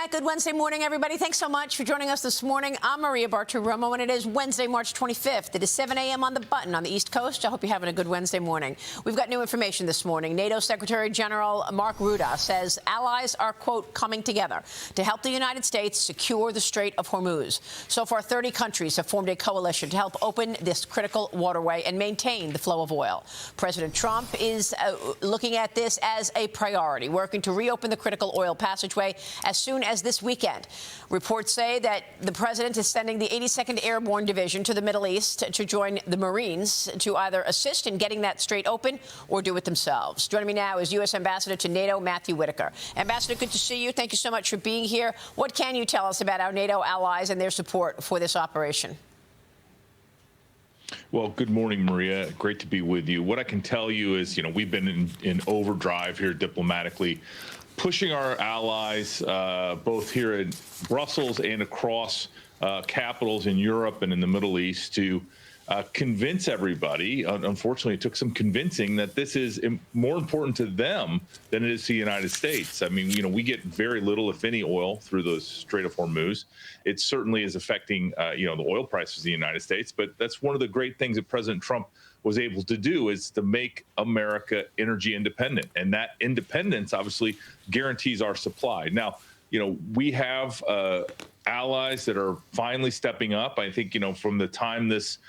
Good Wednesday morning, everybody. Thanks so much for joining us this morning. I'm Maria Bartiromo, and it is Wednesday, March 25th. It is 7 a.m. on the button on the East Coast. I hope you're having a good Wednesday morning. We've got new information this morning. NATO Secretary General Mark Rutte says allies are, quote, coming together to help the United States secure the Strait of Hormuz. So far, 30 countries have formed a coalition to help open this critical waterway and maintain the flow of oil. President Trump is looking at this as a priority, working to reopen the critical oil passageway as soon as this weekend. Reports say that the president is sending the 82nd Airborne Division to the Middle East to join the Marines to either assist in getting that strait open or do it themselves. Joining me now is U.S. Ambassador to NATO Matthew Whitaker. Ambassador, good to see you. Thank you so much for being here. What can you tell us about our NATO allies and their support for this operation? Well, good morning, Maria. Great to be with you. What I can tell you is, we've been in overdrive here diplomatically, pushing our allies, both here in Brussels and across capitals in Europe and in the Middle East, to convince everybody. Unfortunately, it took some convincing that this is more important to them than it is to the United States. I mean, we get very little, if any, oil through the Strait of Hormuz. It certainly is affecting, the oil prices in the United States. But that's one of the great things that President Trump was able to do, is to make America energy independent. And that independence obviously guarantees our supply. Now, we have allies that are finally stepping up. I think, from the time this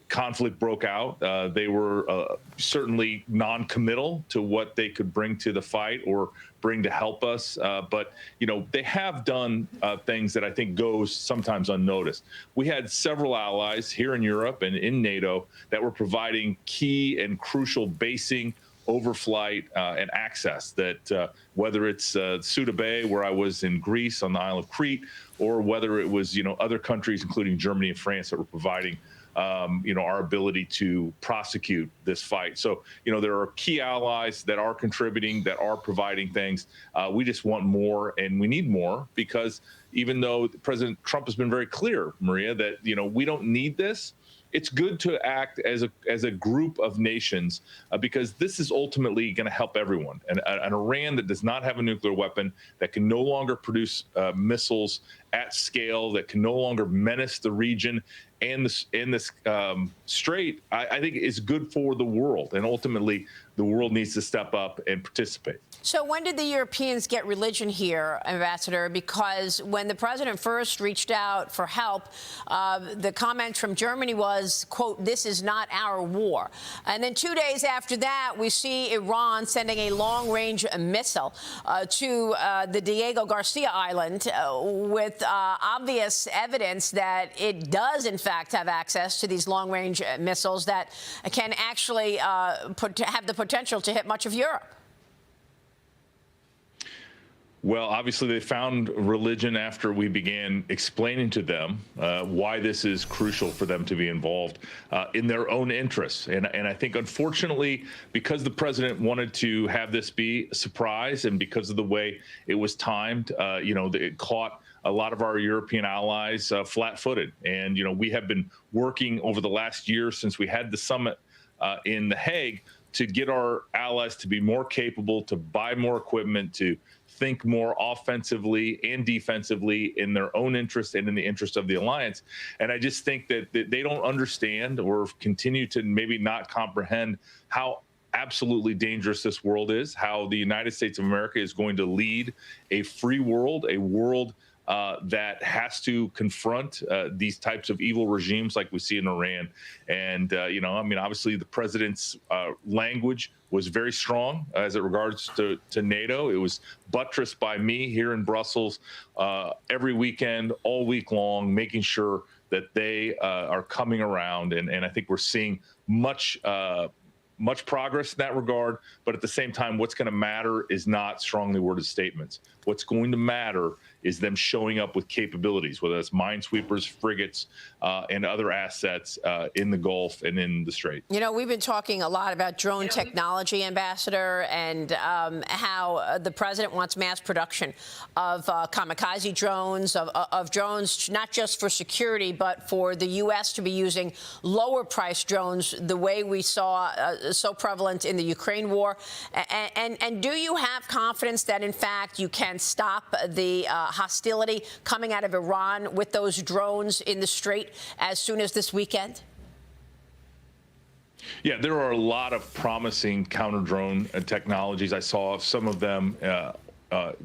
conflict broke out, they were certainly non-committal to what they could bring to the fight or bring to help us. But, they have done things that I think goes sometimes unnoticed. We had several allies here in Europe and in NATO that were providing key and crucial basing, overflight, and access, that whether it's Suda Bay, where I was in Greece on the Isle of Crete, or whether it was, other countries, including Germany and France, that were providing our ability to prosecute this fight. So, there are key allies that are contributing, that are providing things. We just want more, and we need more, because even though President Trump has been very clear, Maria, that, we don't need this, it's good to act as a group of nations, because this is ultimately going to help everyone. And an Iran that does not have a nuclear weapon, that can no longer produce missiles at scale, that can no longer menace the region and this strait, I think is good for the world. And ultimately, the world needs to step up and participate. So when did the Europeans get religion here, Ambassador? Because when the president first reached out for help, the comment from Germany was, quote, "This is not our war." And then 2 days after that, we see Iran sending a long-range missile to the Diego Garcia Island with obvious evidence that it does, in fact, have access to these long-range missiles that can actually have the potential to hit much of Europe. Well, obviously, they found religion after we began explaining to them why this is crucial for them to be involved in their own interests. And I think, unfortunately, because the president wanted to have this be a surprise, and because of the way it was timed, it caught a lot of our European allies flat-footed. And, we have been working over the last year since we had the summit in The Hague to get our allies to be more capable, to buy more equipment, to think more offensively and defensively in their own interest and in the interest of the alliance. And I just think that they don't understand, or continue to maybe not comprehend, how absolutely dangerous this world is, how the United States of America is going to lead a free world, a world that has to confront these types of evil regimes like we see in Iran. And, obviously the president's language was very strong as it regards to NATO. It was buttressed by me here in Brussels every weekend, all week long, making sure that they are coming around. And I think we're seeing much progress in that regard. But at the same time, what's going to matter is not strongly worded statements. What's going to matter is them showing up with capabilities, whether that's minesweepers, frigates, and other assets in the Gulf and in the Strait. We've been talking a lot about drone technology, Ambassador, and how the president wants mass production of kamikaze drones, of drones not just for security, but for the U.S. to be using lower-priced drones, the way we saw so prevalent in the Ukraine war. And do you have confidence that, in fact, you can and stop the hostility coming out of Iran with those drones in the Strait as soon as this weekend? Yeah, there are a lot of promising counter-drone technologies. I saw some of them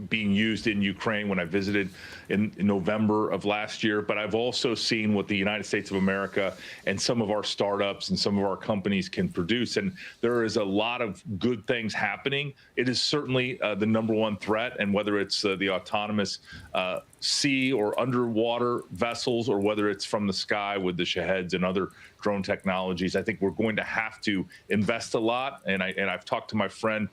being used in Ukraine when I visited in November of last year. But I've also seen what the United States of America and some of our startups and some of our companies can produce. And there is a lot of good things happening. It is certainly the number one threat. And whether it's the autonomous sea or underwater vessels, or whether it's from the sky with the Shaheds and other drone technologies, I think we're going to have to invest a lot. And I've talked to my friend,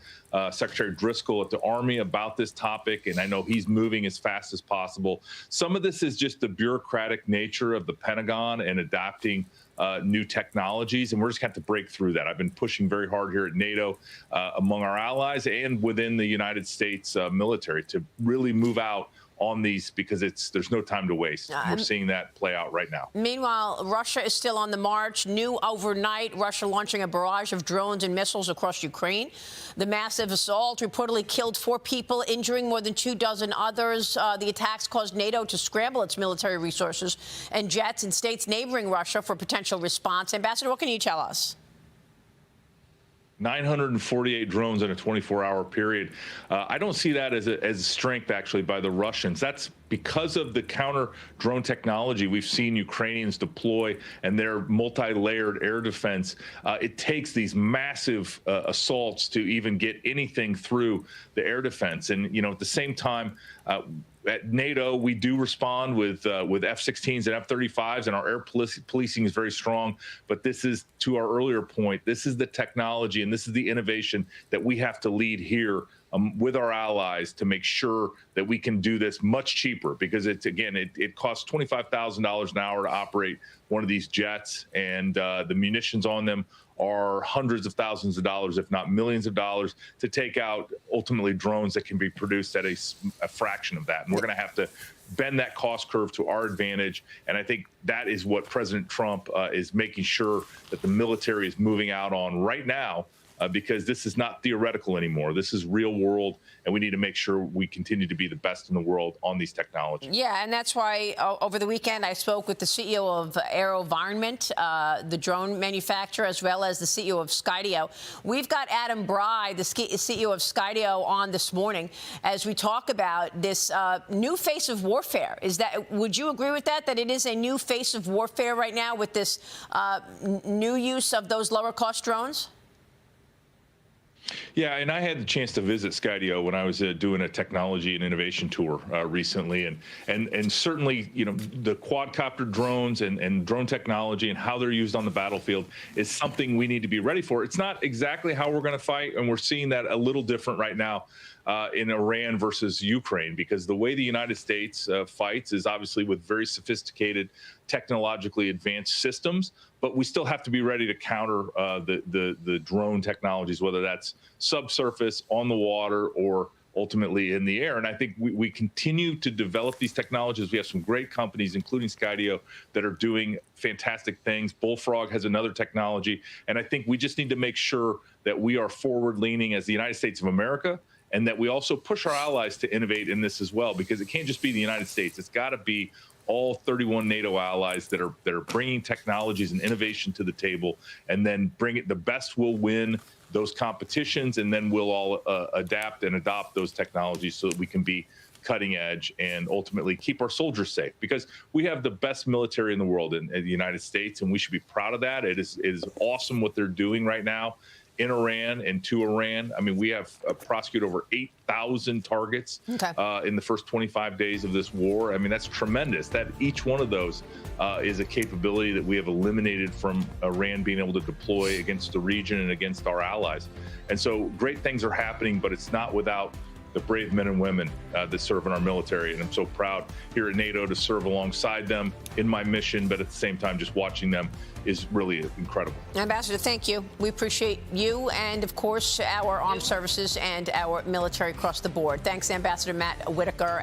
Secretary Driscoll at the Army, about this topic, and I know he's moving as fast as possible. Some of this is just the bureaucratic nature of the Pentagon and adapting new technologies, and we're just going to have to break through that. I've been pushing very hard here at NATO, among our allies and within the United States military, to really move out on these, because there's no time to waste. We're seeing that play out right now. Meanwhile, Russia is still on the march. New overnight, Russia launching a barrage of drones and missiles across Ukraine. The massive assault reportedly killed 4 people, injuring more than 24 others. The attacks caused NATO to scramble its military resources and jets in states neighboring Russia for potential response. Ambassador, what can you tell us? 948 drones in a 24-hour period. I don't see that as a strength, actually, by the Russians. That's because of the counter-drone technology we've seen Ukrainians deploy and their multi-layered air defense. It takes these massive assaults to even get anything through the air defense. And, at the same time, at NATO, we do respond with F-16s and F-35s, and our air policing is very strong. But this is, to our earlier point, this is the technology and this is the innovation that we have to lead here with our allies to make sure that we can do this much cheaper, because it costs $25,000 an hour to operate one of these jets, and the munitions on them are hundreds of thousands of dollars, if not millions of dollars, to take out ultimately drones that can be produced at a fraction of that. And we're going to have to bend that cost curve to our advantage. And I think that is what President Trump is making sure that the military is moving out on right now, because this is not theoretical anymore. This is real world, and we need to make sure we continue to be the best in the world on these technologies. Yeah, and that's why over the weekend I spoke with the CEO of AeroVironment, the drone manufacturer, as well as the CEO of Skydio. We've got Adam Bry, the CEO of Skydio, on this morning as we talk about this new face of warfare. Would you agree with that it is a new face of warfare right now with this new use of those lower cost drones? Yeah, and I had the chance to visit Skydio when I was doing a technology and innovation tour recently, and certainly, the quadcopter drones and drone technology and how they're used on the battlefield is something we need to be ready for. It's not exactly how we're going to fight, and we're seeing that a little different right now in Iran versus Ukraine, because the way the United States fights is obviously with very sophisticated, technologically advanced systems, but we still have to be ready to counter the drone technologies, whether that's subsurface, on the water, or ultimately in the air. And I think we continue to develop these technologies. We have some great companies, including Skydio, that are doing fantastic things. Bullfrog has another technology. And I think we just need to make sure that we are forward-leaning as the United States of America, and that we also push our allies to innovate in this as well, because it can't just be the United States. It's got to be all 31 NATO allies that are bringing technologies and innovation to the table, and then bring it. The best will win those competitions, and then we'll all adapt and adopt those technologies so that we can be cutting edge and ultimately keep our soldiers safe, because we have the best military in the world in the United States, and we should be proud of that. It is awesome what they're doing right now in Iran and to Iran. I mean, we have prosecuted over 8,000 targets in the first 25 days of this war. I mean, that's tremendous. That each one of those is a capability that we have eliminated from Iran being able to deploy against the region and against our allies. And so great things are happening, but it's not without the brave men and women that serve in our military. And I'm so proud here at NATO to serve alongside them in my mission, but at the same time, just watching them is really incredible. Ambassador, thank you. We appreciate you and, of course, our armed services and our military across the board. Thanks, Ambassador Matt Whitaker.